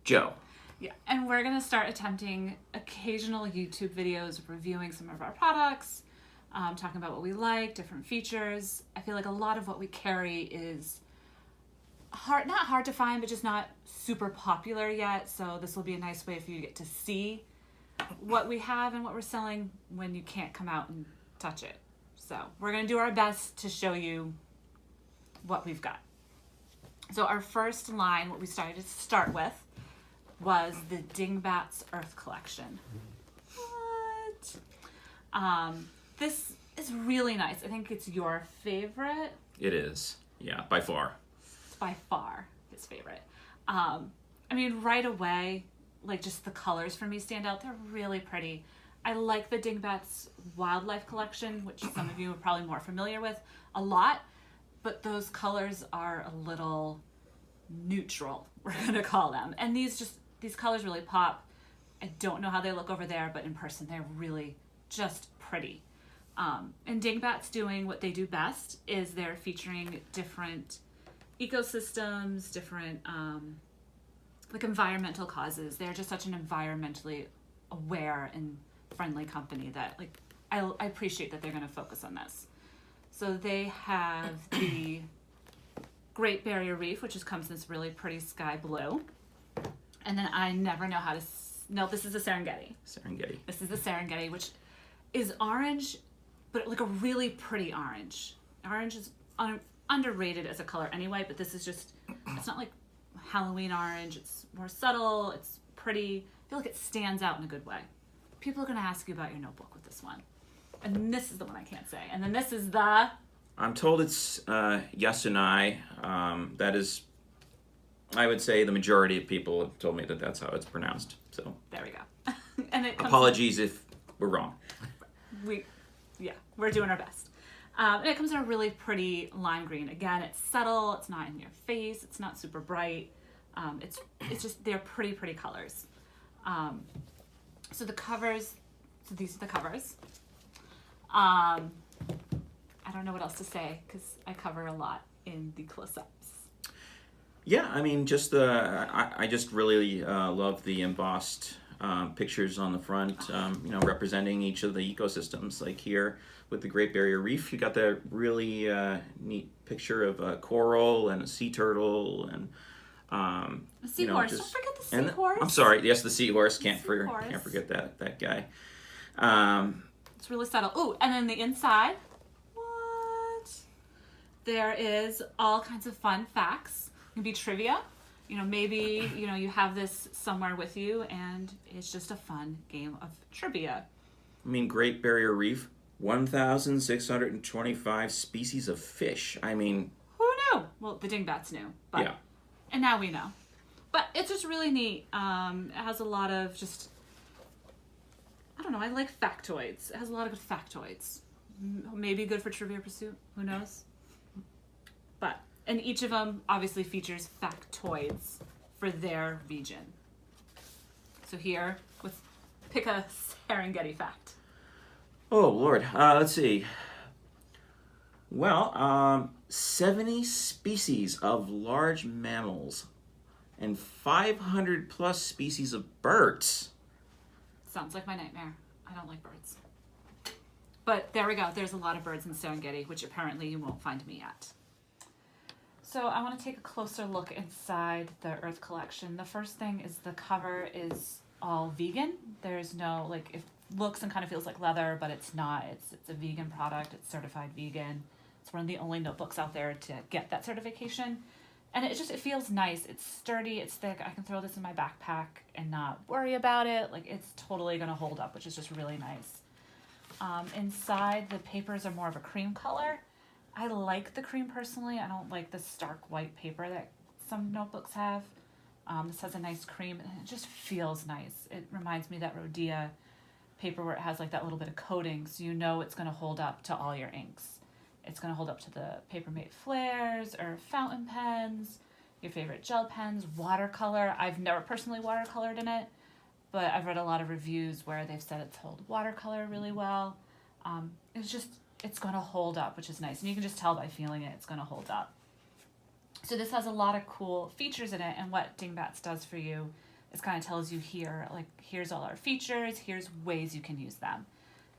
Joe. Yeah, and we're going to start attempting occasional YouTube videos reviewing some of our products, talking about what we like, different features. I feel like a lot of what we carry is not hard to find, but just not super popular yet. So this will be a nice way for you to get to see what we have and what we're selling when you can't come out and touch it. So we're going to do our best to show you what we've got. So our first line, what we started to start with, was the Dingbats Earth Collection. What? This is really nice. I think it's your favorite. It is. Yeah, by far. It's by far his favorite. I mean, right away, like just the colors for me stand out. They're really pretty. I like the Dingbats Wildlife Collection, which some of you are probably more familiar with, a lot. But those colors are a little neutral, we're going to call them. And these colors really pop. I don't know how they look over there, but in person, they're really just pretty. And Dingbats doing what they do best is they're featuring different ecosystems, different like environmental causes. They're just such an environmentally aware and friendly company that like I appreciate that they're going to focus on this. So they have the Great Barrier Reef, which comes in this really pretty sky blue. And then I never know how to... No, this is the Serengeti. Serengeti. This is the Serengeti, which is orange, but like a really pretty orange. Orange is underrated as a color anyway, but this is just... It's not like Halloween orange. It's more subtle. It's pretty. I feel like it stands out in a good way. People are going to ask you about your notebook with this one. And this is the one I can't say. And then this is the... I'm told it's yes and I. That is, I would say the majority of people have told me that that's how it's pronounced. So there we go. And it apologies if we're wrong. We're doing our best. And it comes in a really pretty lime green. Again, it's subtle. It's not in your face. It's not super bright. It's just they're pretty colors. So the covers. So these are the covers. I don't know what else to say because I cover a lot in the close-ups. Yeah, I mean, just I just really love the embossed pictures on the front, representing each of the ecosystems. Like here with the Great Barrier Reef, you got that really neat picture of a coral and a sea turtle and a seahorse. Don't forget the seahorse. I'm sorry. Yes, the seahorse. Can't forget that guy. It's really subtle. Oh, and then the inside. What? There is all kinds of fun facts. It can be trivia. Maybe you have this somewhere with you, and it's just a fun game of trivia. I mean, Great Barrier Reef, 1,625 species of fish. I mean, who knew? Well, the Dingbats knew, but yeah. And now we know. But it's just really neat. It has a lot of just, I don't know, I like factoids. It has a lot of good factoids. Maybe good for Trivia Pursuit, who knows? And each of them obviously features factoids for their region. So here, pick a Serengeti fact. Oh, Lord. Let's see. Well, 70 species of large mammals and 500 plus species of birds. Sounds like my nightmare. I don't like birds. But there we go. There's a lot of birds in Serengeti, which apparently you won't find me at. So I want to take a closer look inside the Earth Collection. The first thing is the cover is all vegan. There's no, it looks and kind of feels like leather, but it's not. It's a vegan product. It's certified vegan. It's one of the only notebooks out there to get that certification. And it feels nice. It's sturdy. It's thick. I can throw this in my backpack and not worry about it. It's totally going to hold up, which is just really nice. Inside, the papers are more of a cream color. I like the cream personally. I don't like the stark white paper that some notebooks have. This has a nice cream and it just feels nice. It reminds me of that Rhodia paper where it has that little bit of coating, so you know it's going to hold up to all your inks. It's going to hold up to the Papermate flares or fountain pens, your favorite gel pens, watercolor. I've never personally watercolored in it, but I've read a lot of reviews where they've said it's held watercolor really well. It's going to hold up, which is nice. And you can just tell by feeling it, it's going to hold up. So this has a lot of cool features in it. And what Dingbats does for you, it kind of tells you here, like, here's all our features, here's ways you can use them.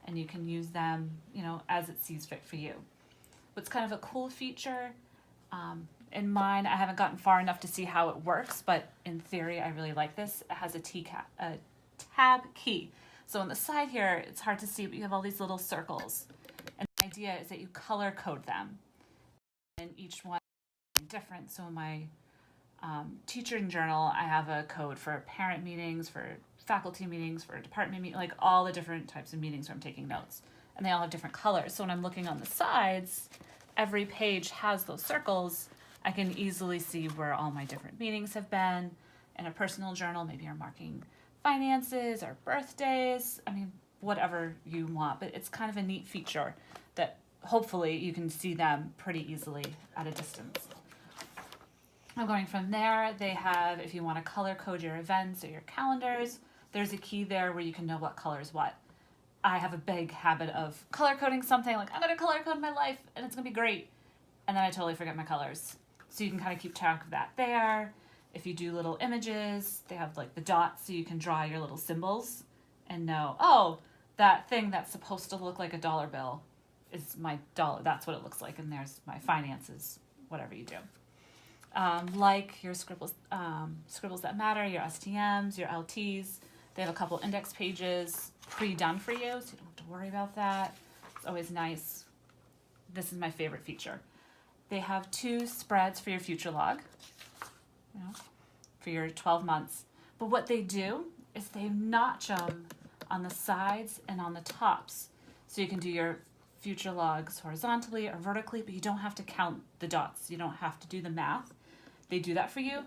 And you can use them, you know, as it sees fit for you. What's kind of a cool feature, in mine, I haven't gotten far enough to see how it works, but in theory, I really like this. It has a tab key. So on the side here, it's hard to see, but you have all these little circles. And the idea is that you color code them. And each one is different. So in my teacher journal, I have a code for parent meetings, for faculty meetings, for department meetings, like all the different types of meetings where I'm taking notes. And they all have different colors. So when I'm looking on the sides, every page has those circles. I can easily see where all my different meetings have been. In a personal journal, maybe you're marking finances or birthdays. I mean, whatever you want, but it's kind of a neat feature that hopefully you can see them pretty easily at a distance. I'm going from there. They have, if you want to color code your events or your calendars, there's a key there where you can know what color is what. I have a big habit of color coding something, like I'm going to color code my life and it's going to be great. And then I totally forget my colors. So you can kind of keep track of that there. If you do little images, they have like the dots so you can draw your little symbols and know, oh, that thing that's supposed to look like a dollar bill is my dollar. That's what it looks like. And there's my finances, whatever you do. Like your scribbles that matter, your STMs, your LTs. They have a couple index pages pre-done for you, so you don't have to worry about that. It's always nice. This is my favorite feature. They have 2 spreads for your future log, you know, for your 12 months. But what they do is they notch them on the sides and on the tops. So you can do your future logs horizontally or vertically, but you don't have to count the dots. You don't have to do the math. They do that for you.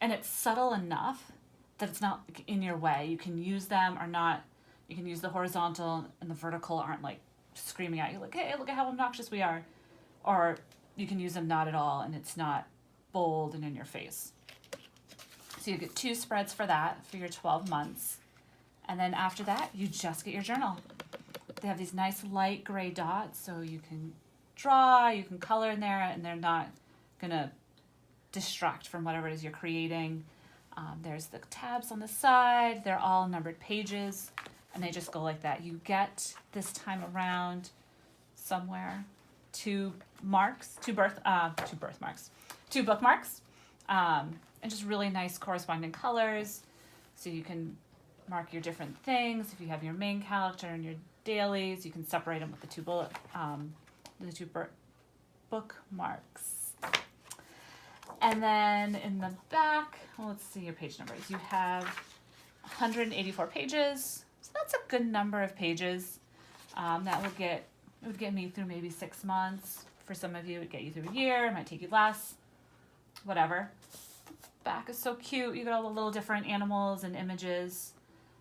And it's subtle enough that it's not in your way. You can use them or not. You can use the horizontal and the vertical aren't like screaming at you like, hey, look at how obnoxious we are. Or you can use them not at all and it's not bold and in your face. So you get 2 spreads for that for your 12 months. And then after that, you just get your journal. They have these nice light gray dots so you can draw, you can color in there, and they're not gonna distract from whatever it is you're creating. There's the tabs on the side. They're all numbered pages, and they just go like that. You get this time around somewhere 2 bookmarks, and just really nice corresponding colors, so you can mark your different things. If you have your main character and your dailies, you can separate them with the 2 bookmarks. And then in the back, well, let's see your page numbers. You have 184 pages, so that's a good number of pages. It would get me through maybe 6 months. For some of you, it would get you through a year. It might take you less, whatever. Back is so cute. You get all the little different animals and images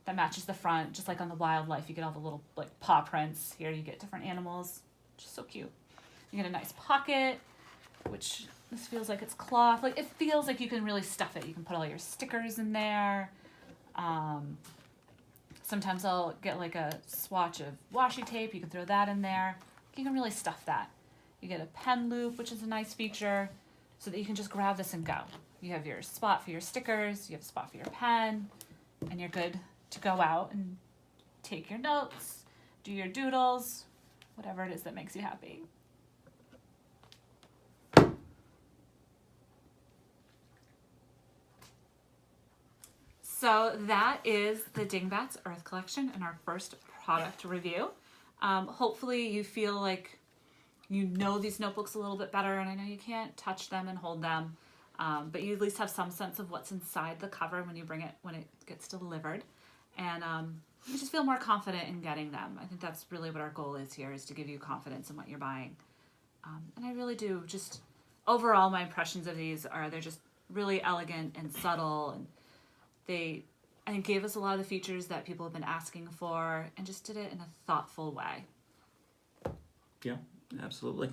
that matches the front, just like on the wildlife. You get all the little like paw prints. Here you get different animals, just so cute. You get a nice pocket, which this feels like it's cloth. Like it feels like you can really stuff it. You can put all your stickers in there. Sometimes I'll get like a swatch of washi tape. You can throw that in there. You can really stuff that. You get a pen loop, which is a nice feature, so that you can just grab this and go. You have your spot for your stickers, you have a spot for your pen, and you're good to go out and take your notes, do your doodles, whatever it is that makes you happy. So that is the Dingbats Earth Collection and our first product review. Hopefully you feel like you know these notebooks a little bit better, and I know you can't touch them and hold them, but you at least have some sense of what's inside the cover when it gets delivered, and you just feel more confident in getting them. I think that's really what our goal is here, is to give you confidence in what you're buying. And I really do. Just overall, my impressions of these are they're just really elegant and subtle, and they gave us a lot of the features that people have been asking for, and just did it in a thoughtful way. Yeah, absolutely.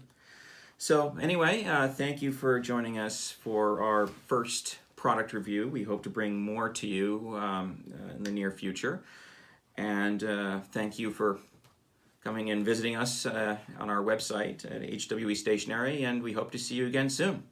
So anyway, thank you for joining us for our first product review. We hope to bring more to you in the near future. And thank you for coming and visiting us on our website at HWE Stationery, and we hope to see you again soon.